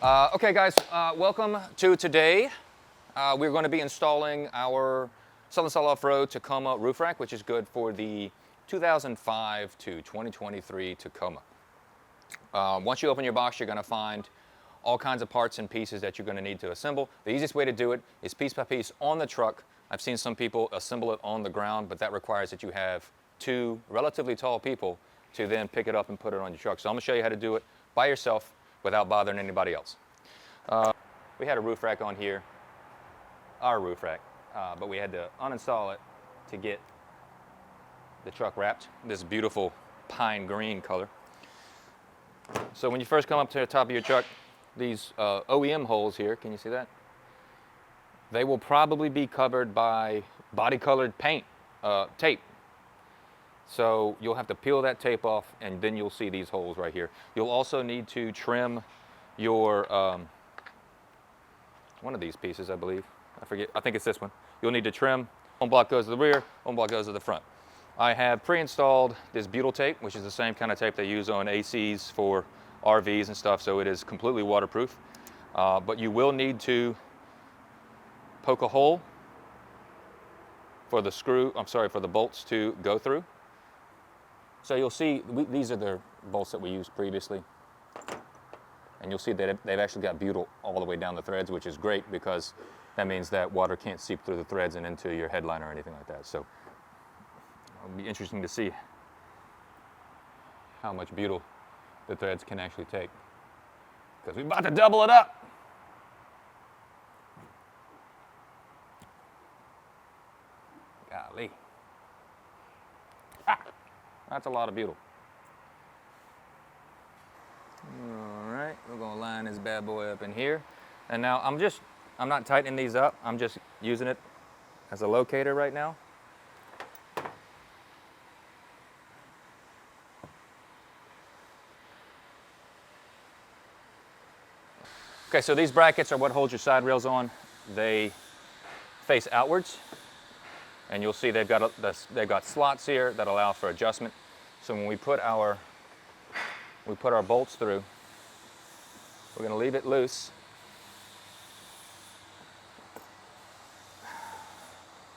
Okay guys, welcome to today. We're going to be installing our Southern Style Off-Road Tacoma roof rack, which is good for the 2005 to 2023 Tacoma. Once you open your box, you're going to find all kinds of parts and pieces that you're going to need to assemble. The easiest way to do it is piece by piece on the truck. I've seen some people assemble it on the ground, but that requires that you have two relatively tall people to then pick it up and put it on your truck. So I'm going to show you how to do it by yourself without bothering anybody else. We had a roof rack on here, our roof rack, but we had to uninstall it to get the truck wrapped. This beautiful pine green color. So when you first come up to the top of your truck, these OEM holes here, can you see that? They will probably be covered by body colored paint, tape. So you'll have to peel that tape off and then you'll see these holes right here. You'll also need to trim your, one of these pieces I believe, I forget, I think it's this one. You'll need to trim, one block goes to the rear, one block goes to the front. I have pre-installed this butyl tape, which is the same kind of tape they use on ACs for RVs and stuff, so it is completely waterproof. But you will need to poke a hole for the screw, for the bolts to go through. So you'll see, these are the bolts that we used previously. And you'll see that they've actually got butyl all the way down the threads, which is great because that means that water can't seep through the threads and into your headliner or anything like that. So it'll be interesting to see how much butyl the threads can actually take, because we're about to double it up. Golly. Ah, that's a lot of butyl. All right, we're gonna line this bad boy up in here. And now I'm not tightening these up. I'm just using it as a locator right now. Okay, so these brackets are what holds your side rails on. They face outwards, and you'll see they've got slots here that allow for adjustment. So when we put our bolts through, we're going to leave it loose.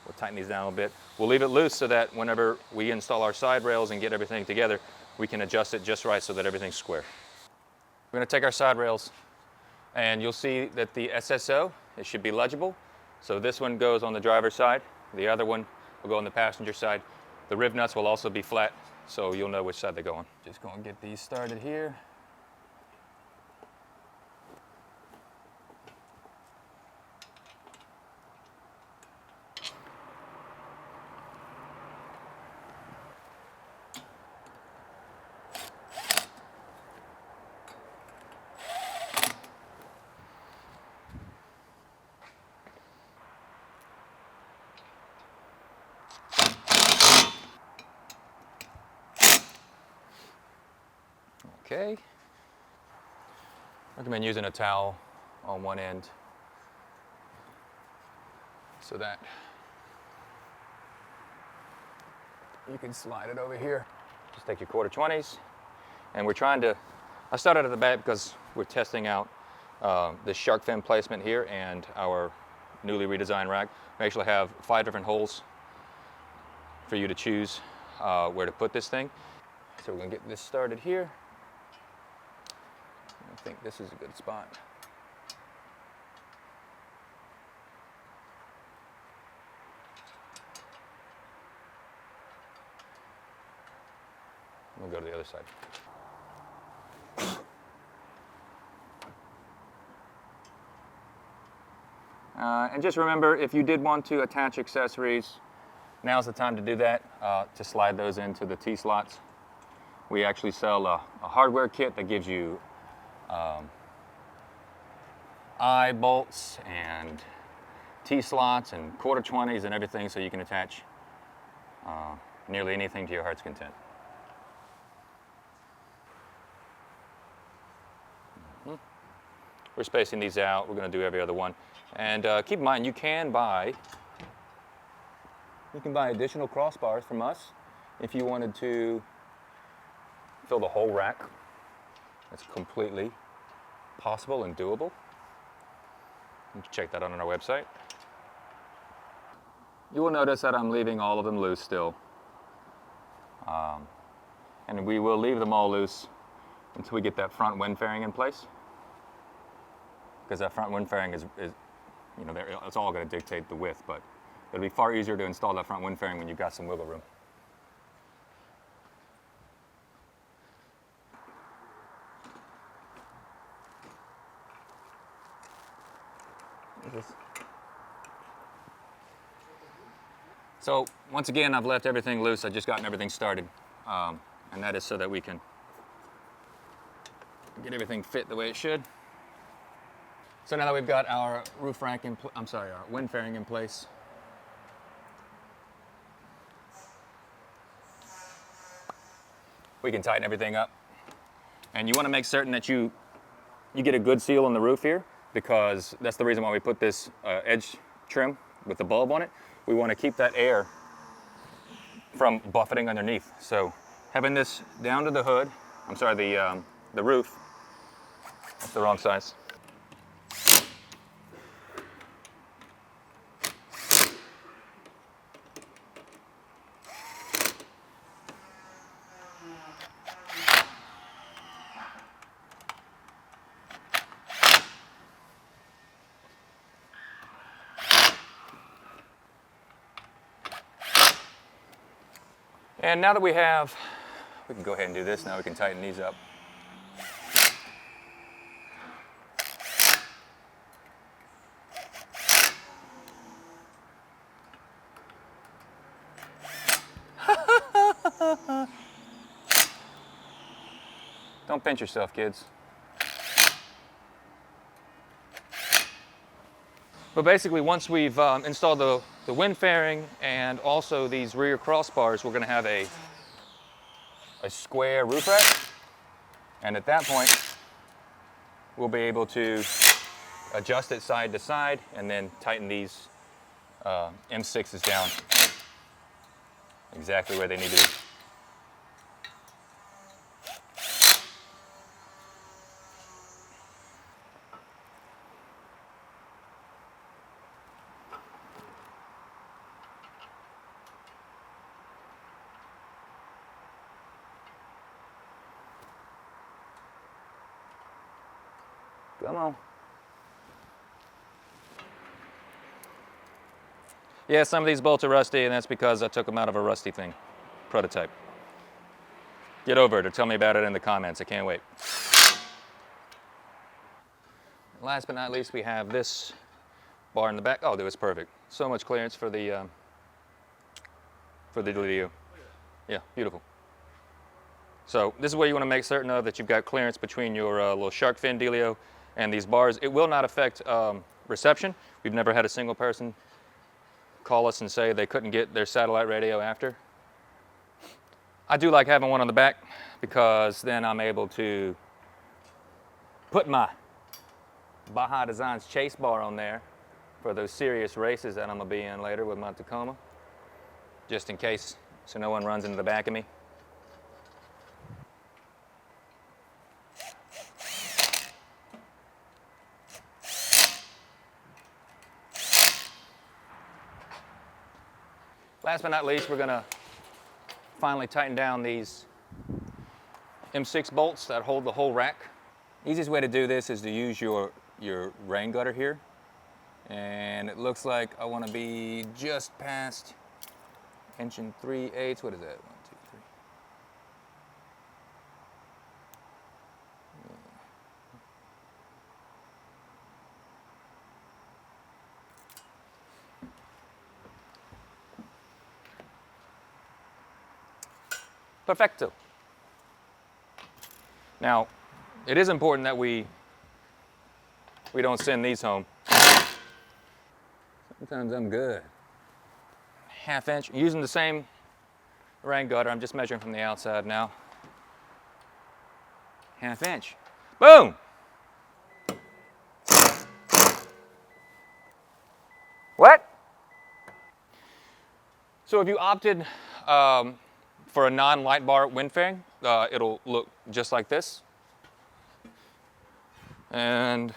We'll tighten these down a little bit. We'll leave it loose so that whenever we install our side rails and get everything together, we can adjust it just right so that everything's square. We're going to take our side rails, and you'll see that the SSO, it should be legible. So this one goes on the driver's side. The other one will go on the passenger side. The rib nuts will also be flat, so you'll know which side they go on. Just going to get these started here. Okay. I recommend using a towel on one end so that you can slide it over here. Just take your 1/4-20s, and we're trying to, I started at the back because we're testing out this shark fin placement here and our newly redesigned rack. We actually have 5 different holes for you to choose where to put this thing. So we're gonna get this started here. I think this is a good spot. We'll go to the other side. And just remember, if you did want to attach accessories, now's the time to do that, to slide those into the T-slots. We actually sell a hardware kit that gives you eye bolts and T-slots and 1/4-20s and everything, so you can attach nearly anything to your heart's content. We're spacing these out. We're going to do every other one. And keep in mind, you can buy additional crossbars from us if you wanted to fill the whole rack. That's completely possible and doable. You can check that out on our website. You will notice that I'm leaving all of them loose still. And we will leave them all loose until we get that front wind fairing in place. Because that front wind fairing is you know, it's all going to dictate the width, but it'll be far easier to install that front wind fairing when you've got some wiggle room. So once again, I've left everything loose. I've just gotten everything started. And that is so that we can get everything fit the way it should. So now that we've got our roof rack our wind fairing in place, we can tighten everything up. And you want to make certain that you get a good seal on the roof here, because that's the reason why we put this edge trim with the bulb on it. We want to keep that air from buffeting underneath. So having this down to the hood, the roof, that's the wrong size. And now that we can go ahead and do this. Now we can tighten these up. Don't pinch yourself, kids. But basically, once we've installed the wind fairing and also these rear crossbars, we're going to have a square roof rack. And at that point, we'll be able to adjust it side to side and then tighten these M6s down exactly where they need to be. Come on. Yeah, some of these bolts are rusty, and that's because I took them out of a rusty thing, prototype. Get over it or tell me about it in the comments. I can't wait. Last but not least, we have this bar in the back. Oh, that was perfect. So much clearance for the dealio. Yeah, beautiful. So this is where you want to make certain of that you've got clearance between your little shark fin dealio and these bars. It will not affect reception. We've never had a single person call us and say they couldn't get their satellite radio after. I do like having one on the back because then I'm able to put my Baja Designs chase bar on there for those serious races that I'm going to be in later with my Tacoma, just in case, so no one runs into the back of me. Last but not least, we're going to finally tighten down these M6 bolts that hold the whole rack. Easiest way to do this is to use your rain gutter here. And it looks like I want to be just past 1 3/8. What is that? 1, 2, 3. Perfecto. Now, it is important that we don't send these home. Sometimes I'm good. 1/2 inch. Using the same rain gutter, I'm just measuring from the outside now. 1/2 inch. Boom! What? So if you opted for a non-light bar wind fairing, it'll look just like this. And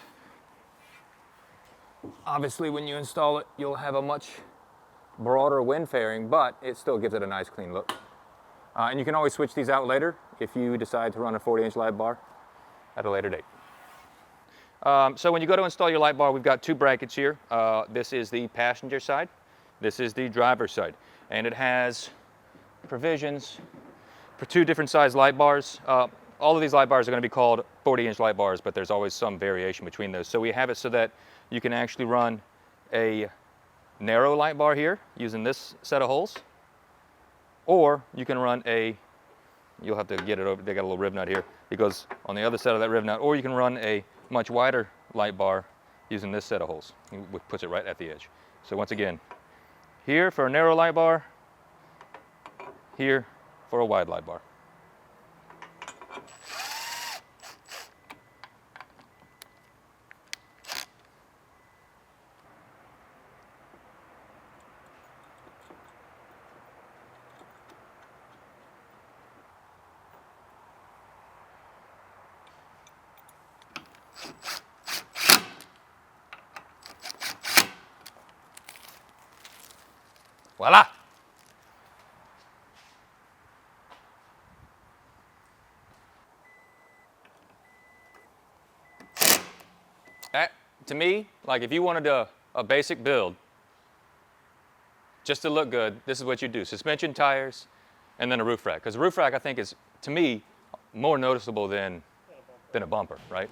obviously when you install it, you'll have a much broader wind fairing, but it still gives it a nice clean look. And you can always switch these out later if you decide to run a 40-inch light bar at a later date. So when you go to install your light bar, we've got two brackets here. This is the passenger side. This is the driver's side. And it has provisions for two different size light bars. All of these light bars are going to be called 40-inch light bars, but there's always some variation between those. So we have it so that you can actually run a narrow light bar here using this set of holes, or you can run a, you'll have to get it over, they got a little rib nut here, it goes on the other side of that rib nut, or you can run a much wider light bar using this set of holes, which puts it right at the edge. So once again, here for a narrow light bar, here for a wide light bar. Voila! That, to me, like if you wanted a basic build, just to look good, this is what you do. Suspension, tires, and then a roof rack. Because a roof rack, I think, is, to me, more noticeable than a bumper, right?